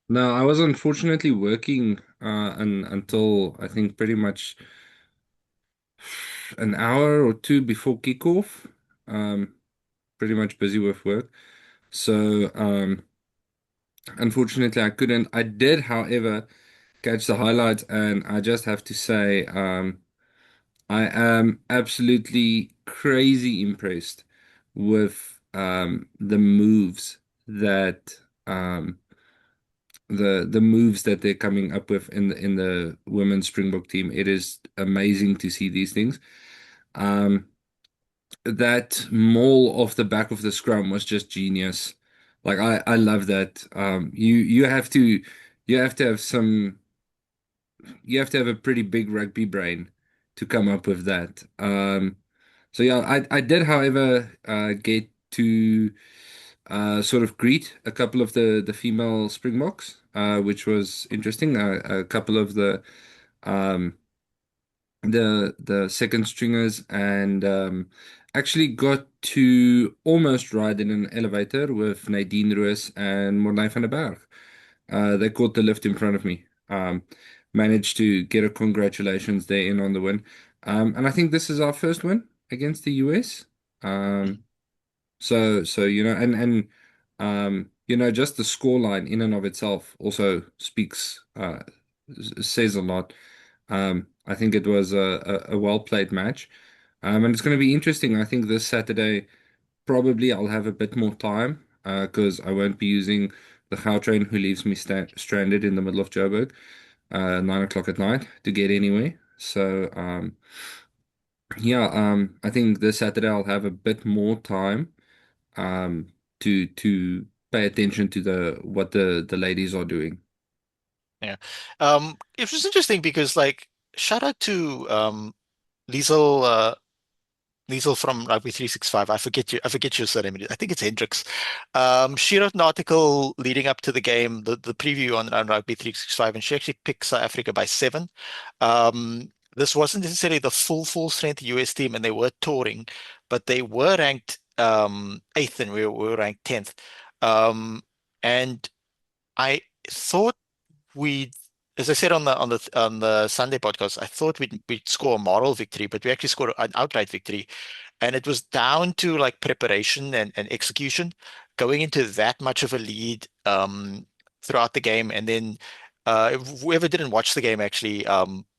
No, I was unfortunately working until I think pretty much an hour or two before kickoff. Um, Pretty much busy with work. So unfortunately I couldn't. I did, however, catch the highlights, and I just have to say, I am absolutely crazy impressed with the moves that the moves that they're coming up with in the women's Springbok team. It is amazing to see these things. Um, that maul off the back of the scrum was just genius. Like I love that. You have to have some you have to have a pretty big rugby brain to come up with that. So yeah, I did, however, get to sort of greet a couple of the female Springboks, which was interesting. A couple of um, the second stringers, and actually got to almost ride in an elevator with Nadine Roos and Mornay van der Berg. They caught the lift in front of me. Managed to get a congratulations there in on the win. And I think this is our first win against the US. So just the scoreline in and of itself also speaks says a lot. I think it was a well played match. And it's going to be interesting. I think this Saturday probably I'll have a bit more time because I won't be using the Gautrain who leaves me stranded in the middle of Joburg 9 o'clock at night to get anywhere. So yeah, I think this Saturday I'll have a bit more time um, to pay attention to the what the ladies are doing. Yeah. It was interesting because like shout out to Liesel, Liesel from Rugby 365. I forget your surname. I think it's Hendricks. She wrote an article leading up to the game, the preview on Rugby 365, and she actually picked South Africa by 7. This wasn't necessarily the full strength US team, and they were touring, but they were ranked 8th, and we were ranked 10th. And I thought we, as I said on the Sunday podcast, I thought we'd score a moral victory, but we actually scored an outright victory, and it was down to like preparation and execution, going into that much of a lead throughout the game, and then whoever didn't watch the game actually,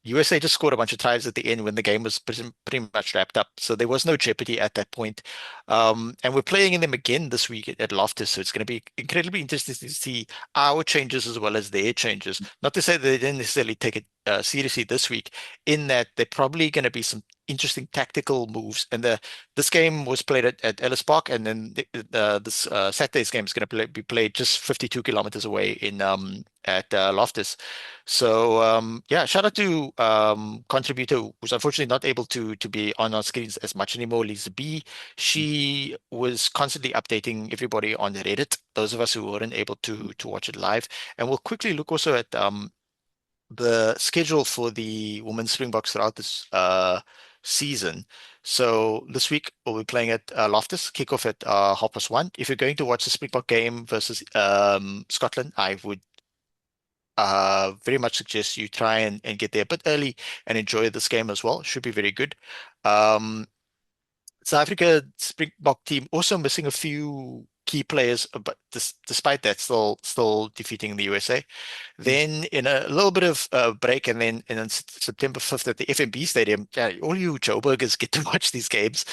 USA just scored a bunch of tries at the end when the game was pretty much wrapped up, so there was no jeopardy at that point. And we're playing in them again this week at Loftus, so it's going to be incredibly interesting to see our changes as well as their changes. Not to say that they didn't necessarily take it seriously this week, in that they're probably going to be some interesting tactical moves. And this game was played at Ellis Park, and then this Saturday's game is going to be played just 52 kilometers away in at Loftus. So yeah, shout out to contributor who's unfortunately not able to be on our screens as much anymore, Lisa B. She was constantly updating everybody on Reddit, those of us who weren't able to watch it live. And we'll quickly look also at the schedule for the Women's Springboks throughout this season. So this week we'll be playing at Loftus, kickoff at 1:30. If you're going to watch the Springbok game versus Scotland, I would very much suggest you try and get there a bit early and enjoy this game as well. Should be very good. South Africa Springbok team also missing a few key players, but despite that, still defeating the USA. Then in a little bit of break, and then September 5th at the FNB Stadium, yeah, all you Joburgers get to watch these games.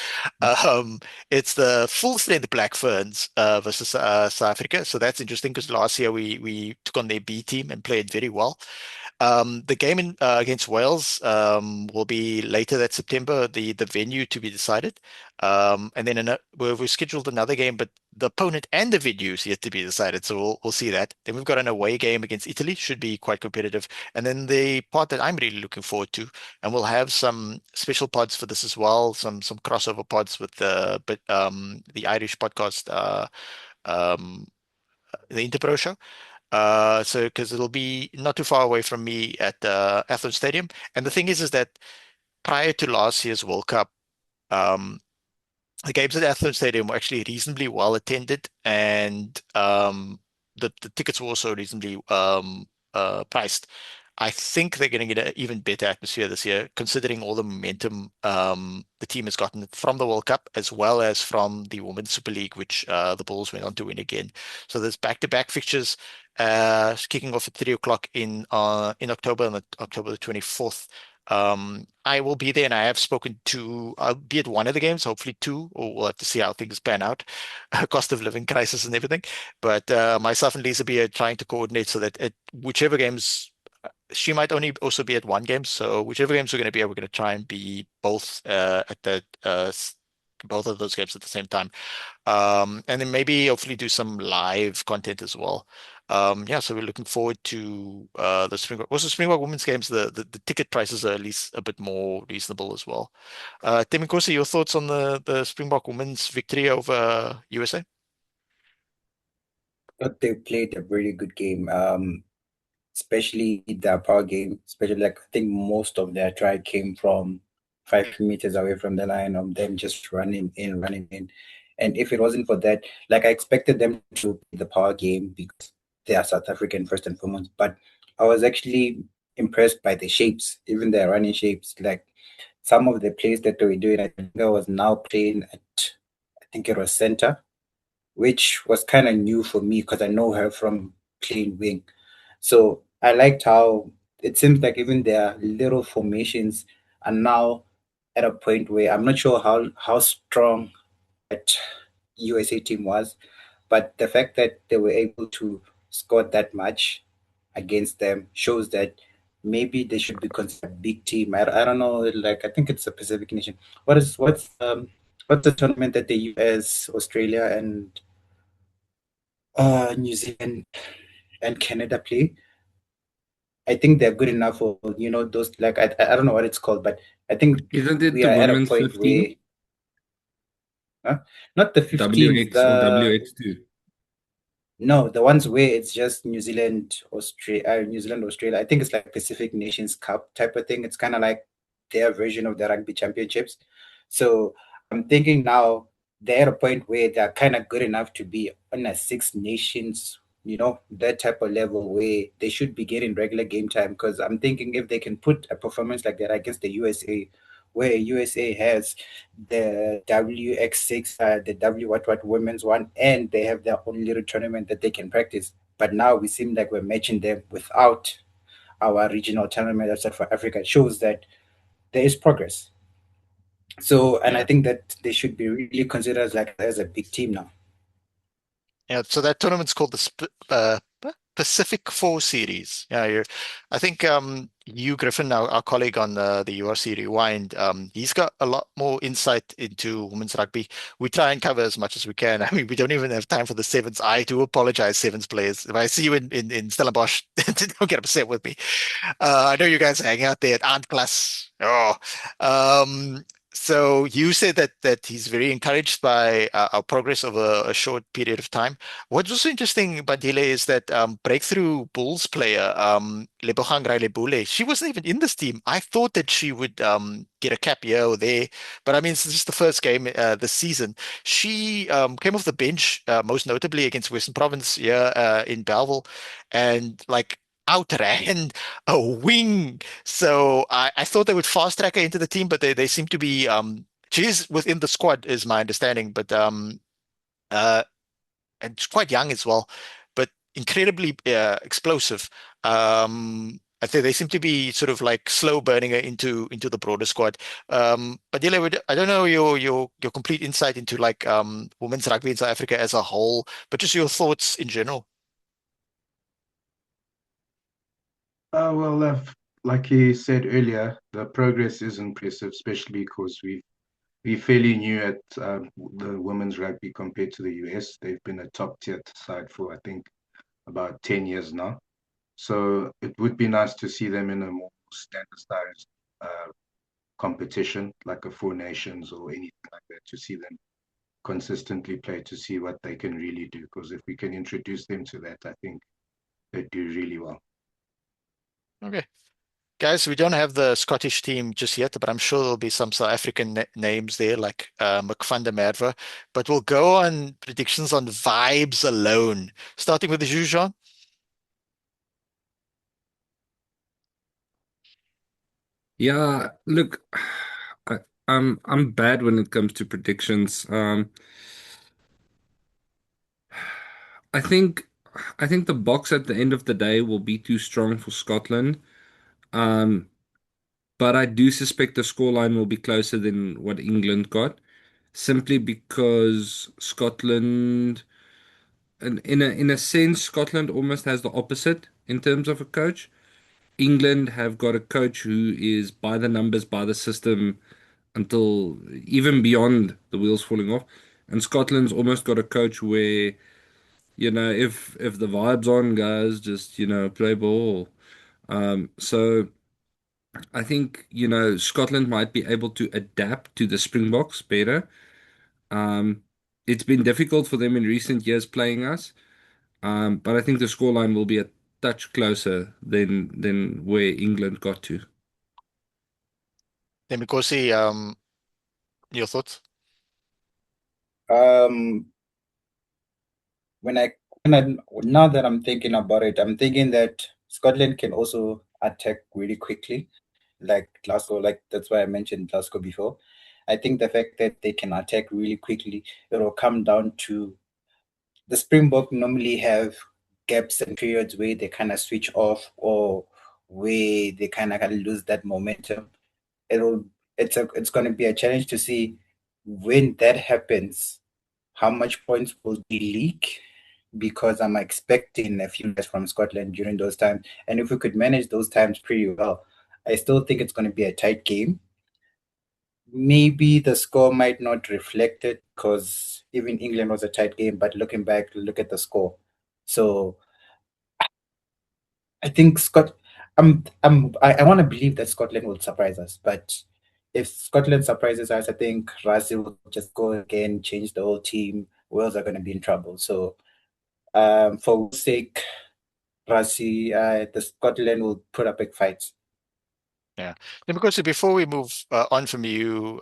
It's the full strength Black Ferns versus South Africa. So that's interesting because last year we took on their B team and played very well. The game against Wales will be later that September, the venue to be decided. And then we've scheduled another game, but the opponent and the venue is yet to be decided. So we'll see that. Then we've got an away game against Italy, should be quite competitive. And then the part that I'm really looking forward to, and we'll have some special pods for this as well, some crossover pods with the Irish podcast, um, the Interpro show. So because it'll be not too far away from me at Athens Stadium. And the thing is that prior to last year's World Cup, um, the games at Athens Stadium were actually reasonably well attended, and the tickets were also reasonably priced. I think they're going to get an even better atmosphere this year, considering all the momentum the team has gotten from the World Cup as well as from the Women's Super League, which the Bulls went on to win again. So there's back-to-back fixtures kicking off at 3 o'clock in October, on October the 24th. I will be there, and I have spoken to. I'll be at one of the games, hopefully two, or we'll have to see how things pan out, cost of living crisis and everything. But myself and Lisa be trying to coordinate so that at whichever games, she might only also be at one game. So whichever games we're going to be at, we're going to try and be both at both of those games at the same time. And then maybe hopefully do some live content as well. Yeah, so we're looking forward to the Springbok. Also, Springbok women's games, the ticket prices are at least a bit more reasonable as well. Temikosi, your thoughts on the Springbok women's victory over USA? But they played a very good game. Especially the power game, especially like I think most of their try came from 5 meters away from the line of them just running in, running in. And if it wasn't for that, like I expected them to play the power game because they are South African first and foremost. But I was actually impressed by the shapes, even their running shapes. Like some of the plays that they were doing, I think I was now playing at, I think it was center, which was kind of new for me because I know her from playing wing. So I liked how it seems like even their little formations are now at a point where I'm not sure how strong that USA team was, but the fact that they were able to score that much against them shows that maybe they should be considered a big team. I don't know, like I think it's a Pacific nation. What's the tournament that the US, Australia, and New Zealand and Canada play? I think they're good enough for, those, like, I don't know what it's called, but I think Isn't it we the are at a women's point 15? where, huh? Not the 15s, WX or WX2? no, the ones where it's just New Zealand, Australia. I think it's like Pacific Nations Cup type of thing. It's kind of like their version of the rugby championships. So I'm thinking now they're at a point where they're kind of good enough to be on a Six Nations, that type of level where they should be getting regular game time. Because I'm thinking if they can put a performance like that against the USA, where USA has the WX6, the W what women's one, and they have their own little tournament that they can practice. But now we seem like we're matching them without our regional tournament outside for Africa. It shows that there is progress. So, and I Yeah. think that they should be really considered as a big team now. Yeah, so that tournament's called the Pacific Four Series. Yeah, I think Hugh Griffin, our colleague on the URC Rewind, he's got a lot more insight into women's rugby. We try and cover as much as we can. I mean, we don't even have time for the sevens. I do apologize, sevens players. If I see you in Stellenbosch, don't get upset with me. I know you guys hang out there at Ant Class. Oh, so you said that he's very encouraged by our progress over a short period of time. What's also interesting, Bandile, is that breakthrough Bulls player Lebogang Railebule, she wasn't even in this team. I thought that she would get a cap here or there, but I mean, it's just the first game this season. She came off the bench, most notably against Western Province here in Bellville, and like outran a wing. So I thought they would fast track her into the team, but they seem to be she is within the squad, is my understanding, but uh and she's quite young as well, but incredibly explosive. I think they seem to be sort of like slow burning her into the broader squad. But Dile, I don't know your complete insight into like women's rugby in South Africa as a whole, but just your thoughts in general. Well, like he said earlier, the progress is impressive, especially because we're fairly new at the women's rugby compared to the US. They've been a top tier side for, I think, about 10 years now. So it would be nice to see them in a more standardized competition, like a Four Nations or anything like that, to see them consistently play, to see what they can really do. Because if we can introduce them to that, I think they do really well. Okay. Guys, we don't have the Scottish team just yet, but I'm sure there'll be some South African names there, like McVan der Merwe. But we'll go on predictions on vibes alone, starting with the Jujon. Yeah, look, I, I'm bad when it comes to predictions. I think I think the box at the end of the day will be too strong for Scotland. Um, but I do suspect the scoreline will be closer than what England got, simply because Scotland, in a sense, Scotland almost has the opposite in terms of a coach. England have got a coach who is by the numbers, by the system, until even beyond the wheels falling off. And Scotland's almost got a coach where, if the vibe's on, guys, just, play ball. So I think, Scotland might be able to adapt to the Springboks better. Um, it's been difficult for them in recent years playing us, but I think the scoreline will be a touch closer than where England got to. Then Mikosi, your thoughts? Um, when I, now that I'm thinking about it, I'm thinking that Scotland can also attack really quickly, like Glasgow. Like that's why I mentioned Glasgow before. I think the fact that they can attack really quickly, it will come down to the Springbok normally have gaps and periods where they kind of switch off or where they kind of lose that momentum. It'll it's going to be a challenge to see when that happens, how much points will they leak, because I'm expecting a few guys from Scotland during those times. And if we could manage those times pretty well, I still think it's going to be a tight game. Maybe the score might not reflect it because even England was a tight game, but looking back, look at the score. So I think I want to believe that Scotland will surprise us, but if Scotland surprises us, I think Rassie will just go again, change the whole team. Wales are going to be in trouble. So, for Will's sake, Rassie, the Scotland will put up big fights. Yeah. And because before we move on from you,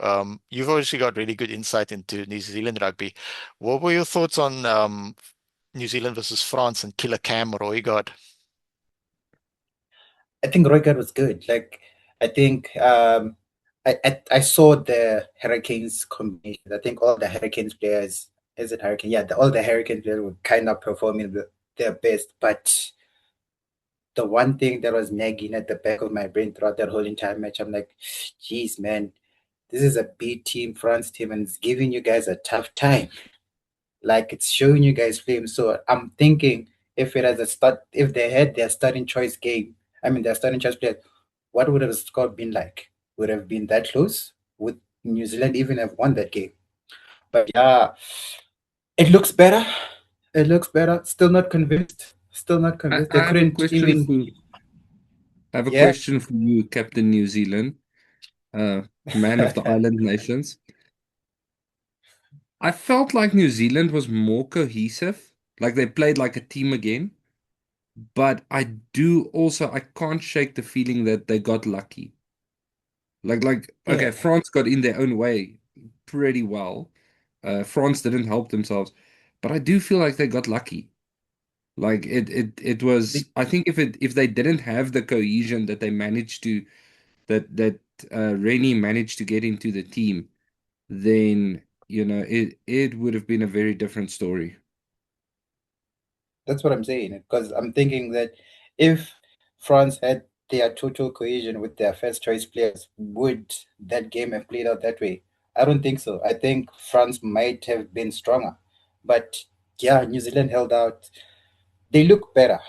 you've obviously got really good insight into New Zealand rugby. What were your thoughts on New Zealand versus France and Killer Cam Roygard? I think Roygard was good. Like, I think I saw the Hurricanes combination. I think all the Hurricanes players, is it Hurricane? Yeah, all the Hurricane players were kind of performing their best. But the one thing that was nagging at the back of my brain throughout that whole entire match, I'm like, geez, man, this is a B team, France team, and it's giving you guys a tough time. Like it's showing you guys flame. So I'm thinking if it has a start, if they had their starting choice game, I mean their starting choice player, what would have the score been like? Would have been that close? Would New Zealand even have won that game? But yeah, it looks better. It looks better. Still not convinced. Still not I, convinced. They I have a couldn't question even. for I have a Yeah, question for you, Captain New Zealand, uh, man of the island nations. I felt like New Zealand was more cohesive, like they played like a team again. But I can't shake the feeling that they got lucky. Okay, yeah. France got in their own way pretty well. France didn't help themselves, but I do feel like they got lucky. Like it was. Be- I think if they didn't have the cohesion that they managed to that Rennie managed to get into the team, then it would have been a very different story. That's what I'm saying. Because I'm thinking that if France had their total cohesion with their first choice players, would that game have played out that way? I don't think so. I think France might have been stronger. But yeah, New Zealand held out. They look better.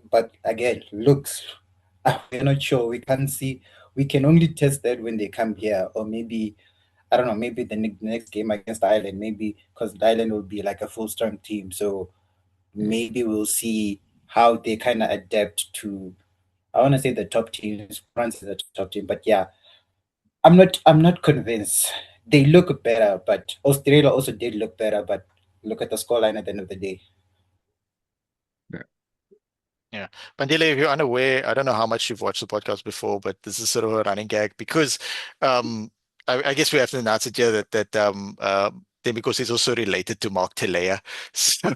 But again, looks, we're not sure. We can't see. We can only test that when they come here. Or maybe, I don't know, maybe the next game against Ireland, maybe because Ireland will be like a full strength team. So maybe we'll see how they kind of adapt to, I want to say, the top teams. France is a top team, but yeah, I'm not convinced. They look better, but Australia also did look better. But look at the scoreline at the end of the day. Yeah. Yeah. Bandile, if you're unaware, I don't know how much you've watched the podcast before, but this is sort of a running gag because um, I guess we have to announce it here that then because he's also related to Mark Telea. So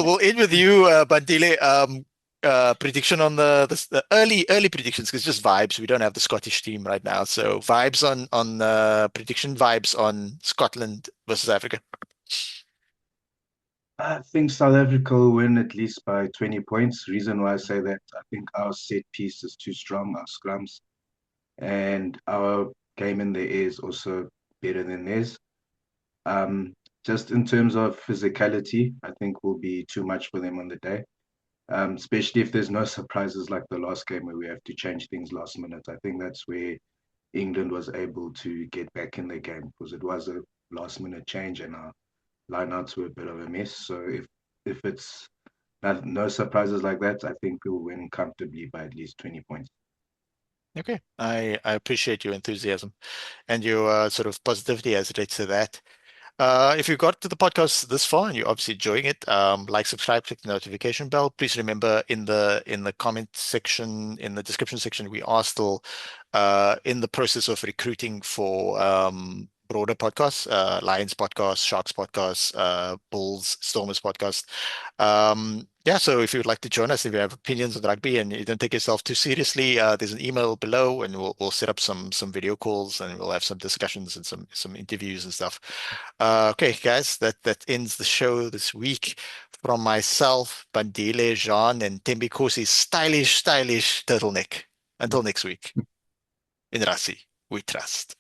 we'll end with you, Bandile. Prediction on the early predictions because just vibes. We don't have the Scottish team right now, so vibes on prediction vibes on Scotland versus Africa. I think South Africa will win at least by 20 points. Reason why I say that, I think our set piece is too strong, our scrums, and our game in the air is also better than theirs. Um, just in terms of physicality, I think will be too much for them on the day. Especially if there's no surprises like the last game where we have to change things last minute. I think that's where England was able to get back in the game because it was a last minute change and our lineouts were a bit of a mess. So if it's no surprises like that, I think we'll win comfortably by at least 20 points. Okay, I appreciate your enthusiasm and your sort of positivity as it relates to that. If you got to the podcast this far and you're obviously enjoying it, like, subscribe, click the notification bell. Please remember in the comment section, in the description section, we are still in the process of recruiting for broader podcasts, Lions podcast, Sharks podcast, Bulls, Stormers podcast. Yeah, so if you would like to join us, if you have opinions on rugby and you don't take yourself too seriously, there's an email below, and we'll set up some video calls and we'll have some discussions and some interviews and stuff. Okay, guys, that ends the show this week. From myself, Bandile, Jean, and Tembi Kosi's stylish turtleneck. Until next week, in Rasi, we trust.